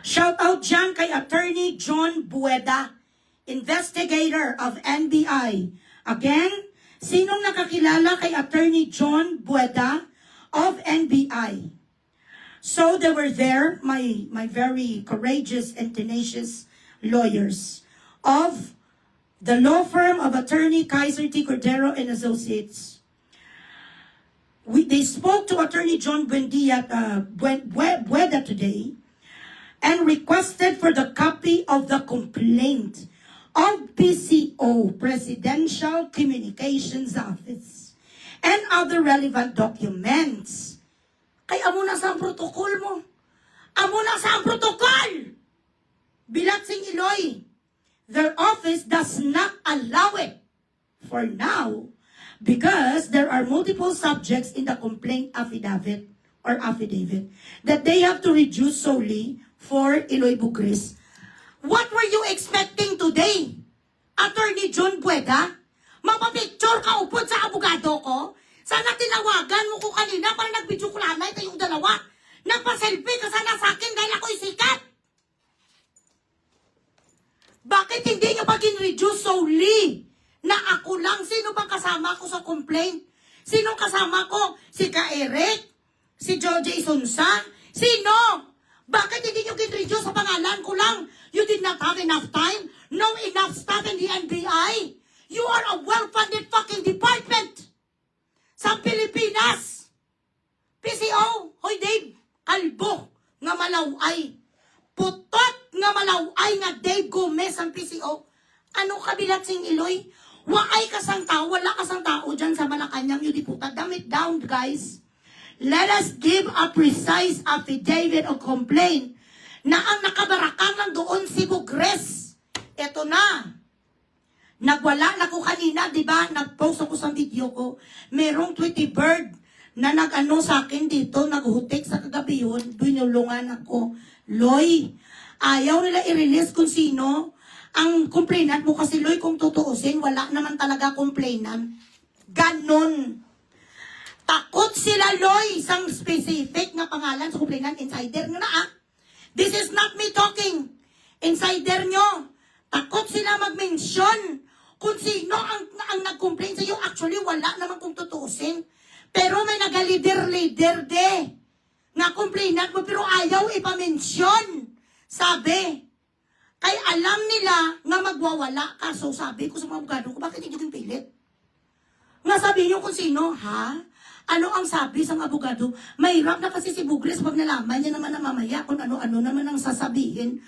Shout out dyan kay Attorney John Bueda, investigator of NBI. Again, sinong nakakilala kay Attorney John Bueda of NBI? So they were there, my very courageous and tenacious lawyers of the law firm of Attorney Kaiser T. Cordero and Associates. They spoke to Attorney John Bueda today and requested for the copy of the complaint of PCO, Presidential Communications Office, and other relevant documents. Kaya amo na sa ang protokol mo. Amo na sa ang protokol! Bilatsing Iloy, their office does not allow it for now because there are multiple subjects in the complaint affidavit that they have to reduce solely for Iloy Bugris. What were you expecting today? Attorney John Bueda? Mapapicture ka upod sa abogado ko? Sana tinawagan mo ko kanina para nag-video ko lanay kayong dalawa. Nagpa-selfie ka sana sa akin dahil ako'y sikat. Bakit hindi nyo pag-reduce solely na ako lang? Sino bang kasama ko sa complaint? Sino kasama ko? Si Ka Eric? Si Jojo Isunsa? Sino? Bakit hindi nyo gin-reduce sa pangalan ko lang? You did not have enough time? No enough staff in the NBI? You are a well-funded fucking department sa Pilipinas. PCO, hoy Dave, kalbo nga malaway. Putot nga malaway nga Dave Gomez ang PCO. Ano kabilat sing Iloy? Waay kasang tao, wala kasang tao dyan sa Malacanang, yung diputa. Dumb it down, guys. Let us give a precise affidavit of complaint na ang nakabarakang lang doon si Bugres. Eto na. Nagwala na ko kanina, di ba? Nag-post ako sa video ko. Merong Tweety Bird na nag-ano sa akin dito, naghutik sa kagabi yun. Binulungan ako. Loy, ayaw nila i-release kung sino ang complainant mo kasi Loy, kung tutuusin, wala naman talaga complainant. Ganon. Takot sila, Loy, isang specific na pangalan sa complainant. Insider nyo na, ah. This is not me talking. Insider nyo. Takot sila mag-mention kung sino ang nag-complain sa iyo. Actually, wala naman kung tutuusin. Pero may nagalider-lider de. Nga complainant mo, pero ayaw ipamention. Sabi. Kaya alam nila nga magwawala ka. So sabi ko sa mga abogado ko, bakit hindi yung pilit? Nga sabi nyo kung sino, ha? Ano ang sabi sa mga abogado? Mahirap na kasi si Bugres pag nalaman niya naman na mamaya kung ano-ano naman ang sasabihin.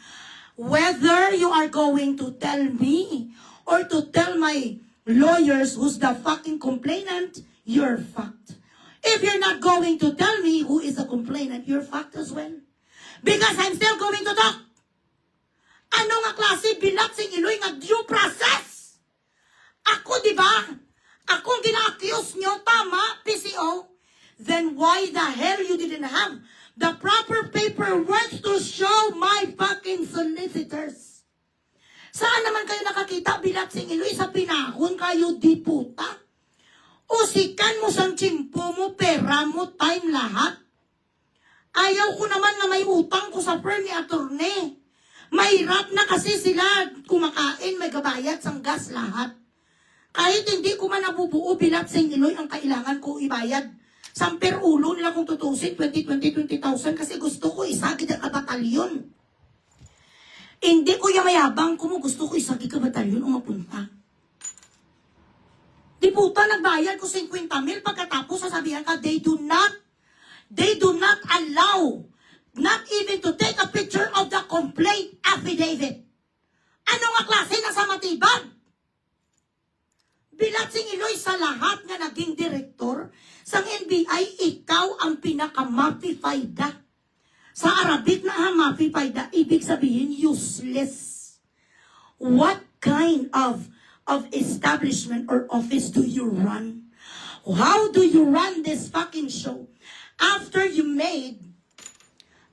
Whether you are going to tell me or to tell my lawyers who's the fucking complainant, you're fucked. If you're not going to tell me who is the complainant, you're fucked as well. Because I'm still going to talk. Ano nga klase bilatsing Iloy nga due process? Ako, di ba? Akong gina-accuse nyo, tama, PCO? Then why the hell you didn't have the proper paperwork to show my fucking solicitors? Saan naman kayo nakakita, bilatsing Iloy, sa pinahon kayo, di puta? Usikan mo sang tsimpo mo, pera mo, time lahat. Ayaw ko naman na may utang ko sa firm ni attorney. Mahirap na kasi sila kumakain, may gabayad sang gas lahat. Kahit hindi ko man nabubuo bilatsing Iloy, ang kailangan ko ibayad. Samper ulo nila kung tutusin, 20,000 kasi gusto ko isagid ang kabatalyon. Hindi ko yung mayabang kung gusto ko isagid kabatalyon o mapunta. Di puta, nagbayad ko 50,000 pagkatapos sasabihan ka, they do not allow, not even to take a picture of the complaint affidavit. Ano nga klase na sa matibag? Bilatsing Iloy, sa lahat nga naging direktor sa NBI, ikaw ang pinaka-mafia-fied. Sa Arabic na mafia-fied, ibig sabihin useless. What kind of establishment or office do you run? How do you run this fucking show? After you made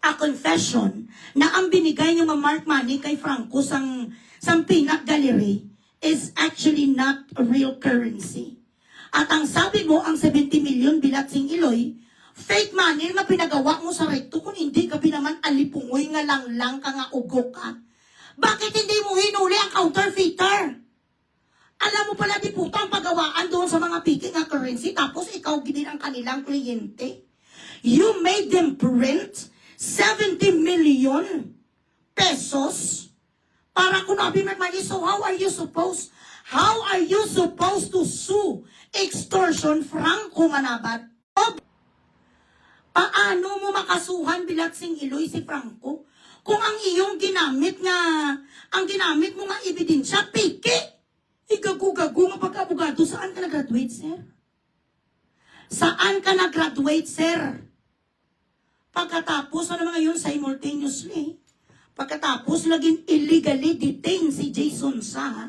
a confession na ang binigay niyo mark money kay Franco sang peanut gallery is actually not a real currency. At ang sabi mo, ang 70 million bilatsing Iloy Fake money nga pinagawa mo sa recto kung hindi ka naman alipungoy nga lang ka nga ugok ka. Bakit hindi mo hinuli ang counterfeiter? Alam mo pala di puta ang pagawaan doon sa mga piki nga currency tapos ikaw ginin ang kanilang kliyente. You made them print 70 million pesos para kunabi may money. So how are you supposed to sue extortion Franco Manabat? Paano mo makasuhan Bilagsing Iloy si Franco? Kung ang iyong ginamit mo nga ebidensya, piki. Igagu-gagu nga pagka-abogado, saan ka nag-graduate, sir? Saan ka nag-graduate, sir? Pagkatapos, ano mga yun, simultaneously, pagkatapos, laging illegally detained si Jason Sa,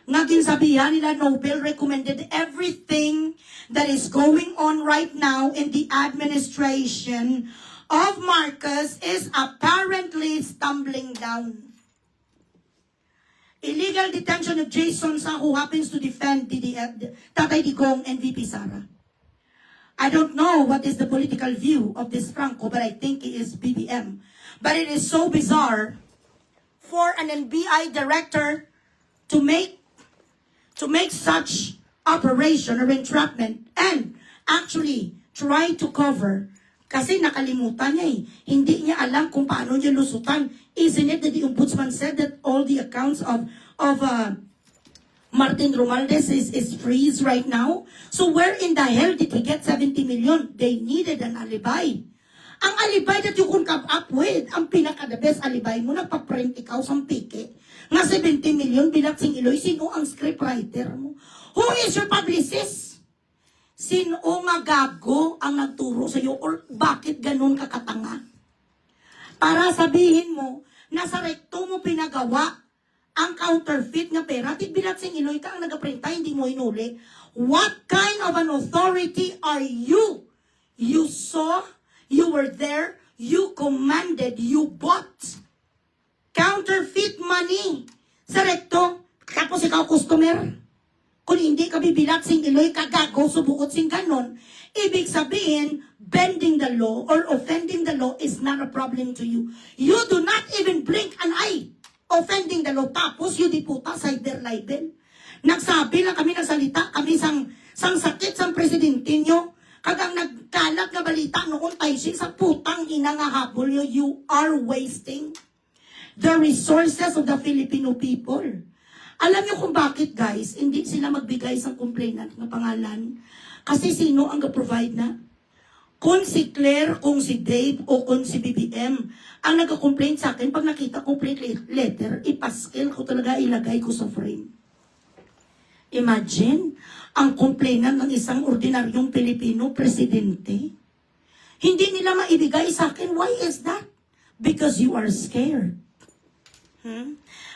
naging sabihan nila Nobel recommended everything that is going on right now in the administration of Marcos is apparently stumbling down. Illegal detention of Jason Sa, who happens to defend Tatay Digong and VP Sara. I don't know what is the political view of this Franco, but I think it is BBM. But it is so bizarre for an NBI director to make such operation or entrapment and actually try to cover kasi nakalimutan niya eh. Hindi niya alam kung paano niya lusutan. Isn't it that the ombudsman said that all the accounts of Martin Romualdez is freeze right now? So where in the hell did he get 70 million? They needed an alibi. Ang alibi that you could come up with, ang pinaka-the best alibi mo, nagpa-print ikaw sa pike. Nga 70 million, Bilagsing Iloy, sino ang scriptwriter mo? Who is your publicist? Sino nga gago ang nagturo sa iyo or bakit ganun kakatanga? Para sabihin mo, na sa recto mo pinagawa ang counterfeit nga pera, at Bilagsing Iloy ka ang nagaprinta, hindi mo hinuli. What kind of an authority are you? You saw, you were there, you commanded, you bought counterfeit money sa recto, tapos ikaw customer. Kung hindi ka Bilagsing Iloy, kagago, subuot sing ganon, ibig sabihin, bending the law or offending the law is not a problem to you. You do not even blink an eye offending the law, tapos you diputa cyber libel. Nagsabi lang kami, nagsalita kami sang sakit sang presidente nyo, kagang nagkalat na balita noon tayo sa putang ina nga habol nyo, you are wasting the resources of the Filipino people. Alam niyo kung bakit, guys, hindi sila magbigay sa complainant ng pangalan? Kasi sino ang ga-provide na? Kung si Claire, kung si Dave, o kung si BBM, ang nag-complain sa akin, pag nakita complaint letter, ipaskil ko talaga, ilagay ko sa frame. Imagine, ang complainant ng isang ordinaryong Pilipino, presidente. Hindi nila maibigay sa akin. Why is that? Because you are scared.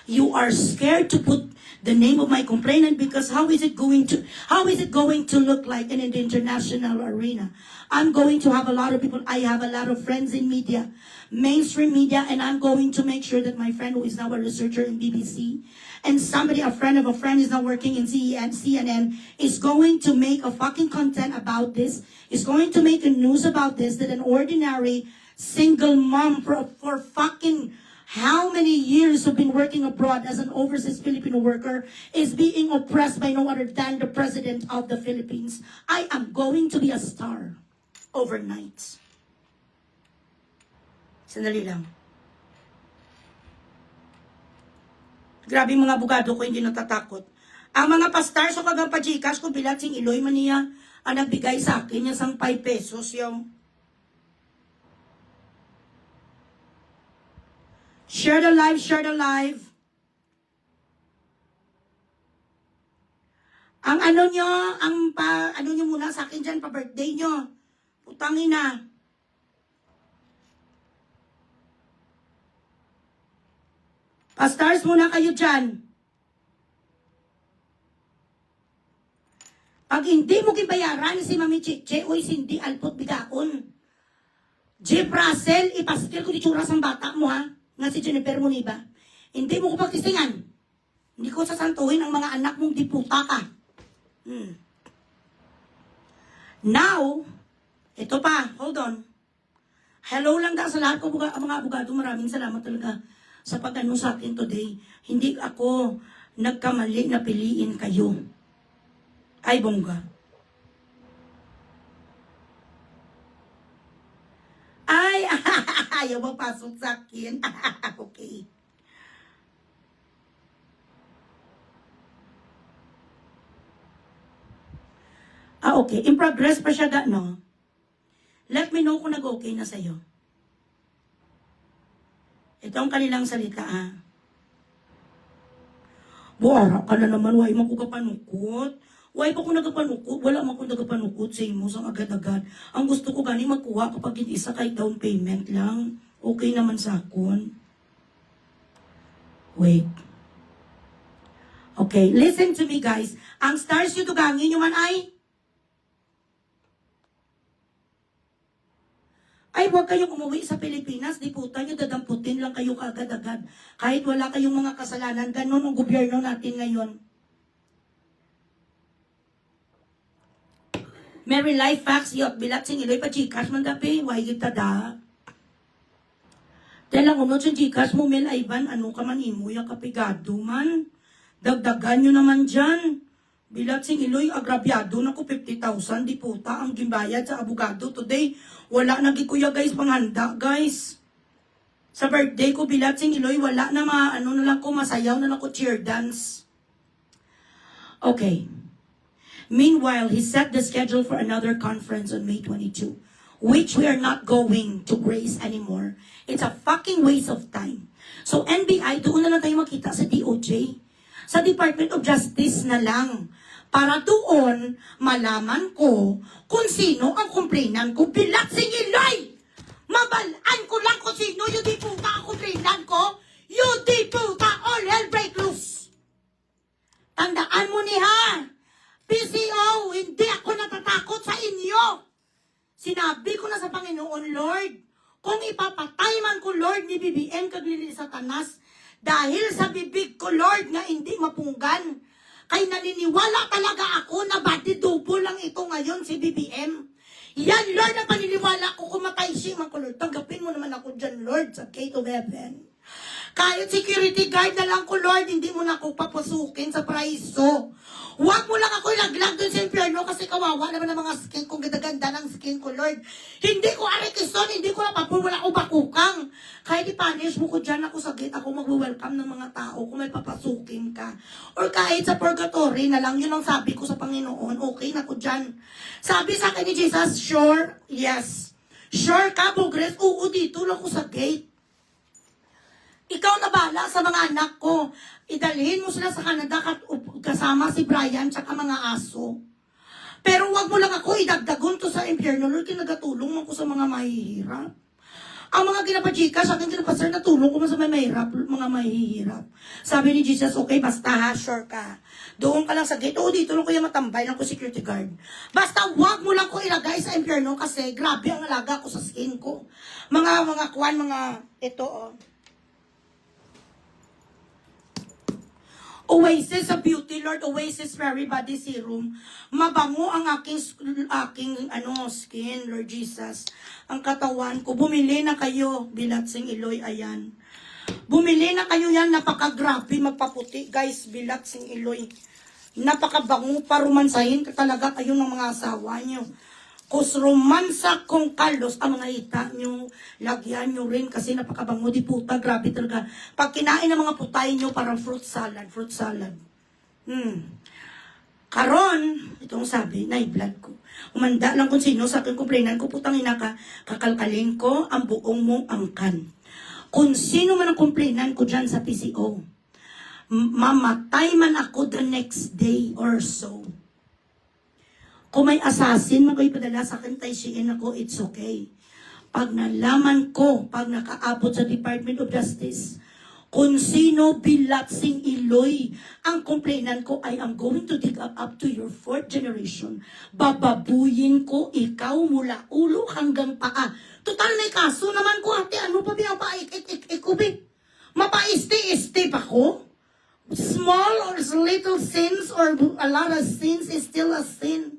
You are scared to put the name of my complainant because how is it going to look like in an international arena? I'm going to have a lot of people. I have a lot of friends in media, mainstream media, and I'm going to make sure that my friend who is now a researcher in BBC and a friend of a friend is now working in CNN is going to make a fucking content about this, is going to make a news about this, that an ordinary single mom for fucking how many years have been working abroad as an overseas Filipino worker is being oppressed by no other than the President of the Philippines. I am going to be a star overnight. Sandali lang. Grabe mga abogado ko, hindi natatakot. Ang mga pastars o kagang pa-Gcash ko, Bilagsing Iloy man niya, ang nagbigay sa akin, yung 5 pesos yung share the live, share the live. Ang ano nyo muna sa akin dyan, pa-birthday nyo. Putangin na. Pa-stars muna kayo dyan. Pag hindi mo kibayaran si Mami Chiche, uy, Cindy Alpot Bigaon. Jeep Russell, ipaskil ko di tsuras ang bata mo, ha? Nga si Jennifer Muniba. Hindi mo ko pagtisingan. Hindi ko sasantuhin ang mga anak mong diputa ka. Now, Ito pa, hold on. Hello lang sa lahat ko, mga abogado. Maraming salamat talaga sa pag-ano sa akin today. Hindi ako nagkamali na piliin kayo. Ay, bongga. Ay, ayaw mapasok sa akin. Okay. Okay. In progress pa siya, no? Let me know kung nag-okay na sa'yo. Ito ang kanilang salita, ha? Buara ka na naman, why mo ko kapanukot? Why pa ko nagapanukot? Wala mo ko nagapanukot sa imo sang agad-agad. Ang gusto ko gani magkuha kapag hindi isa kahit down payment lang. Okay naman sa akon. Wait. Okay, listen to me guys. Ang stars yung tugangin nyo man ay, huwag kayong umuwi sa Pilipinas, di puta nyo, dadamputin lang kayo kaagad-agad. Kahit wala kayong mga kasalanan, ganun ang gobyerno natin ngayon. Mary Life Facts, yot, bilat sing iloy pa Gcash man gabi, why kita da? Telang unod sa Gcash mo, Mel Ivan, ano ka man imo, yung kapigado man. Dagdagan nyo naman dyan. Bilat sing iloy, agrabyado na ko 50,000, di puta, ang gimbayad sa abogado today. Wala na kuya guys, panghanda guys. Sa birthday ko, bilat sing iloy, wala na ano na lang ko, masayaw na lang ko cheer dance. Okay. Meanwhile, he set the schedule for another conference on May 22, which we are not going to grace anymore. It's a fucking waste of time. So NBI, doon na lang tayo makita sa DOJ. Sa Department of Justice na lang. Para doon, malaman ko kung sino ang complainant ko. Bilat singilay! Mabalaan ko lang kung sino yung di puta ang complainant ko. Yung di puta, all hell break loose. Tandaan mo ni ha, PCO, hindi ako natatakot sa inyo. Sinabi ko na sa Panginoon, Lord, kung ipapatay man ko, Lord, ni BBM kaglili sa tanas, dahil sa bibig ko, Lord, nga hindi mapunggan, kay naniniwala talaga ako na body double lang ito ngayon si BBM. Yan, Lord, na paniniwala ko kumatay siya, man ko, Lord. Tanggapin mo naman ako dyan, Lord, sa gate of heaven. Kahit security guard na lang ko, Lord, hindi mo na ako papasukin sa paraiso. Huwag mo lang ako ilaglag dun sa impyerno kasi kawawa naman ang mga skin kung ganda-ganda ng skin ko, Lord. Hindi ko arikison, hindi ko napapul, wala ko bakukang. Kahit i-punish mo ko dyan ako sa gate, ako mag-welcome ng mga tao kung may papasukin ka. Or kahit sa purgatory na lang, yun ang sabi ko sa Panginoon, okay na ko dyan. Sabi sa akin ni Jesus, sure, yes. Sure ka, Bugres? Oo, dito lang ko sa gate. Ikaw na bala sa mga anak ko. Idalhin mo sila sa Canada kasama si Brian tsaka mga aso. Pero wag mo lang ako idagdagon to sa impyerno. Lord, kinagatulong mo ko sa mga mahihirap. Ang mga ginapachika sa akin, sir, natulong ko sa may mahirap, mga mahihirap. Sabi ni Jesus, okay, basta ha, sure ka. Doon ka lang sa gate. Oo, dito lang ko yung matambay lang ko security guard. Basta wag mo lang ko ilagay sa impyerno kasi grabe ang alaga ko sa skin ko. Mga kuwan, ito, oh. Oasis of Beauty, Lord, Oasis Fairy Body Serum. Mabango ang aking skin, Lord Jesus. Ang katawan ko. Bumili na kayo, Bilat Sing Iloy, ayan. Bumili na kayo yan, napakagrabe, magpaputi. Guys, Bilat Sing Iloy. Napakabango, parumansahin ka talaga kayo ng mga asawa nyo. Kus romansa kong kalos, ang mga ita nyo, lagyan nyo rin kasi napakabango di puta, grabe talaga. Pag kinain ng mga putay nyo, parang fruit salad. Karon, itong sabi, na-blood ko. Umanda lang kung sino sa akin komplainan ko, putang ina ka, kakalkalin ko ang buong mong angkan. Kung sino man ang komplainan ko dyan sa PCO, mamatay man ako the next day or so. Kung may assassin, magpapadala sa akin, tayshiin ako, it's okay. Pag nalaman ko, pag nakaabot sa Department of Justice, kung sino Bilat Sing Iloy, ang complainant ko, I am going to dig up to your 4th generation. Bababuyin ko ikaw mula ulo hanggang paa. Total na kaso naman ko, ate, ano pa binapaik-ik-ik-ik-ubik? Mapaisti-isti pa ko? Small or little sins or a lot of sins is still a sin.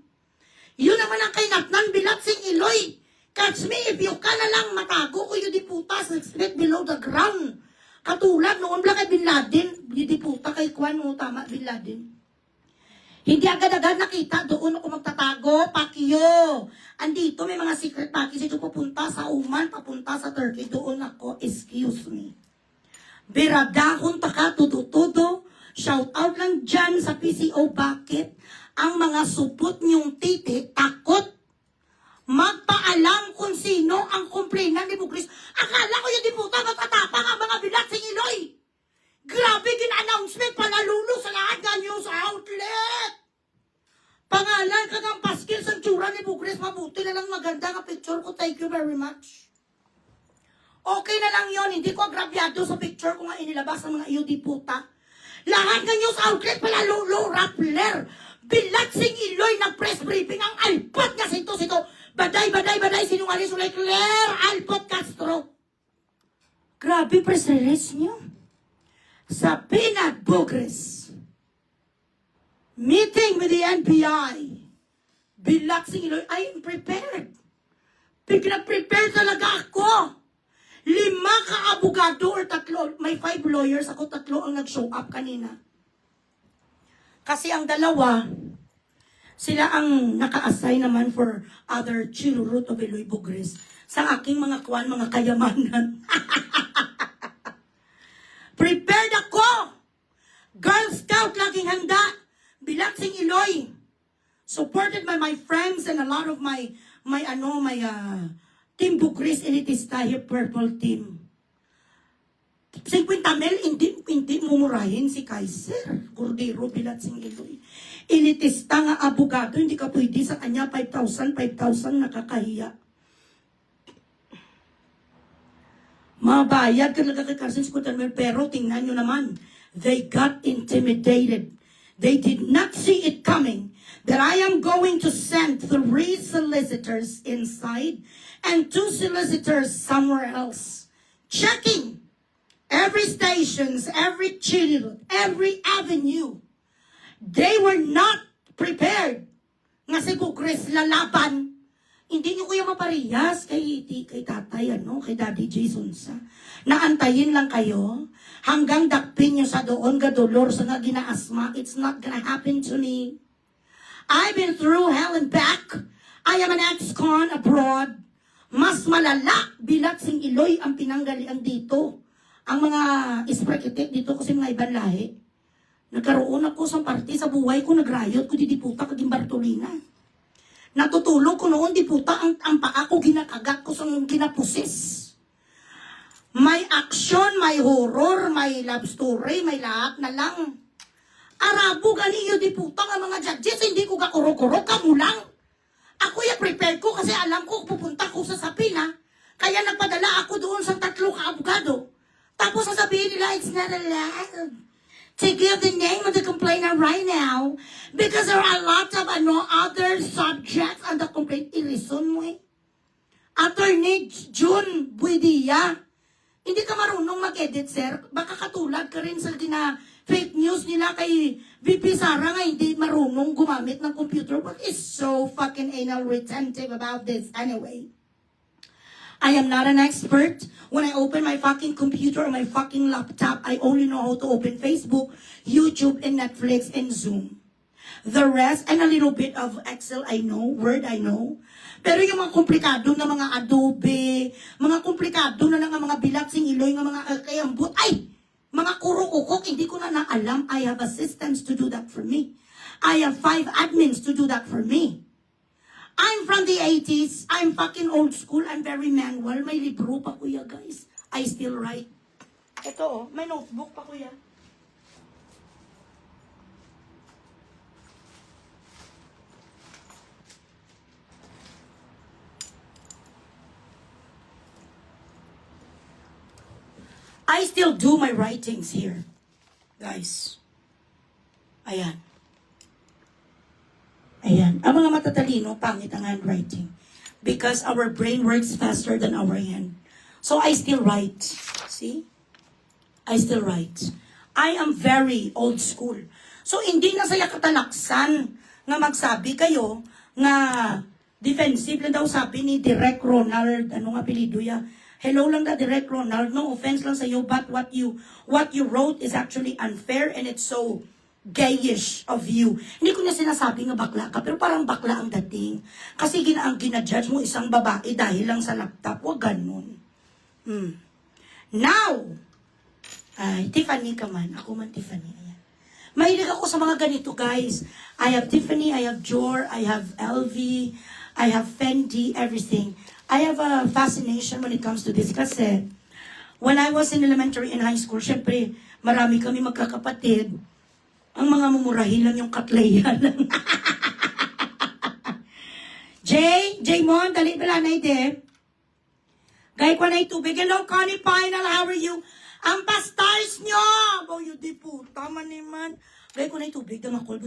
Yun naman ang kainatnan, bilat sing iloy. Catch me if you ka na lang matago ko yung diputa 6 feet below the ground. Katulad noon lang kay Bin Laden, yung diputa kay Kwan mo, tama, Bin Laden. Hindi agad-agad nakita, doon ako magtatago, Pakyo. Andito may mga secret package ito pupunta sa Oman, papunta sa Turkey, doon ako, excuse me. Biradahon taka, tudo-tudo, shout out lang dyan sa PCO, bakit? Ang mga supot niyong titi, takot magpaalam kung sino ang komplainan ni Bugris. Akala ko yung diputa magtatapang ang mga bilat sa Iloy. Grabe gin-announcement, panalulo sa lahat ng news outlet. Pangalan ka ng paskil sa tsura ni Bugris, mabuti na lang maganda nga picture ko. Thank you very much. Okay na lang yon, hindi ko agrabyado sa picture ko nga inilabas ng mga iyo diputa. Lahat ng news outlet panalulo, Rappler. Bilat sing Iloy nag-press briefing ang alpot nga sito. Baday, sinungaling sulay Claire Alpot Castro. Grabe press release niyo. Sa Pinat Bugres. Meeting with the NBI. Bilat sing Iloy. I am prepared. Pinag-prepare talaga ako. 5 ka-abogado or 3. May 5 lawyers. Ako 3 ang nag-show up kanina. Kasi ang 2, sila ang naka-assign naman for other chirurut of Iloy Bugres sa aking mga kwan, mga kayamanan. Prepared ako! Girl Scout, laging handa. Bilat sing Iloy. Supported by my friends and a lot of my Team Bugres Elitista here, Purple Team. 50 mil, hindi mumurahin si Kaiser. Cordero, bilat sing Iloy. Elitista nga abogado, hindi ka pwede sa kanya 5,000 nakakahiya. Mabayad ka talaga kay Carson 50 mil, pero tingnan nyo naman, they got intimidated. They did not see it coming that I am going to send 3 solicitors inside and 2 solicitors somewhere else. Checking every stations, every channel, every avenue. They were not prepared. Nga si Bugres lalaban. Hindi nyo kuya maparehas kay tatay, kay Daddy Jason sa. Naantayin lang kayo hanggang dakpin nyo sa doon gadolor sa nga ginaasma. It's not gonna happen to me. I've been through hell and back. I am an ex-con abroad. Mas malala, bilat sing Iloy ang pinanggalian dito. Ang mga isprekitik dito kasi mga ibang lahi. Nagkaroon ako sa party sa buhay ko, nagrayot ko di diputa kaging Bartolina. Natutulog ko noon diputa, ang paa ko ginakagat ko sa ginapusis. May action, may horror, may love story, may lahat na lang. Arabo ganiyo diputa nga mga judges, hindi ko kakuro-kuro, kamulang. Ako yung prepare ko kasi alam ko pupunta ko sa Sapina. Kaya nagpadala ako doon sa 3 ka-abogado. Tapos sasabihin nila, it's not allowed to give the name of the complainant right now because there are a lot of other subjects on the complaint. Ilison mo Attorney June Buidia, hindi ka marunong mag-edit, sir. Baka katulad ka rin sa fake news nila kay VP Sara nga hindi marunong gumamit ng computer. What is so fucking anal retentive about this anyway? I am not an expert. When I open my fucking computer or my fucking laptop, I only know how to open Facebook, YouTube, and Netflix, and Zoom. The rest, and a little bit of Excel, I know. Word, I know. Pero yung mga komplikado na mga Adobe, mga komplikado na mga bilat sing Iloy, mga kayambot, mga kuro-kukok, hindi ko na naalam. I have assistants to do that for me. I have 5 admins to do that for me. I'm from the 80s. I'm fucking old school. I'm very manual. May libro pa, kuya, guys. I still write. Ito, may notebook pa, kuya. I still do my writings here, guys. Ayan. Ayan. Ang mga matatalino, pangit ang handwriting. Because our brain works faster than our hand. So I still write. See? I still write. I am very old school. So hindi na saya katalaksan na magsabi kayo nga defensive lang daw sabi ni Direk Ronald, ano nga apelido ya? Hello lang da Direk Ronald, no offense lang sa iyo, but what you wrote is actually unfair and it's so gayish of you. Hindi ko na sinasabi nga bakla ka, pero parang bakla ang dating. Kasi ang ginajudge mo isang babae dahil lang sa laptop, wag ganun. Now, ay, Tiffany ka man. Ako man, Tiffany. Ayan. Mahilig ako sa mga ganito, guys. I have Tiffany, I have Dior, I have LV, I have Fendi, everything. I have a fascination when it comes to this. Kasi, when I was in elementary and high school, syempre, marami kami magkakapatid. Ang mga mumurahin lang yung katleya lang. Jay Mon, dali bala na ide. Gay ko na itubig. Hello, Connie Final, how are you? Ang pastars nyo! Boy, di puta man naman. Gay ko na itubig. Damakol,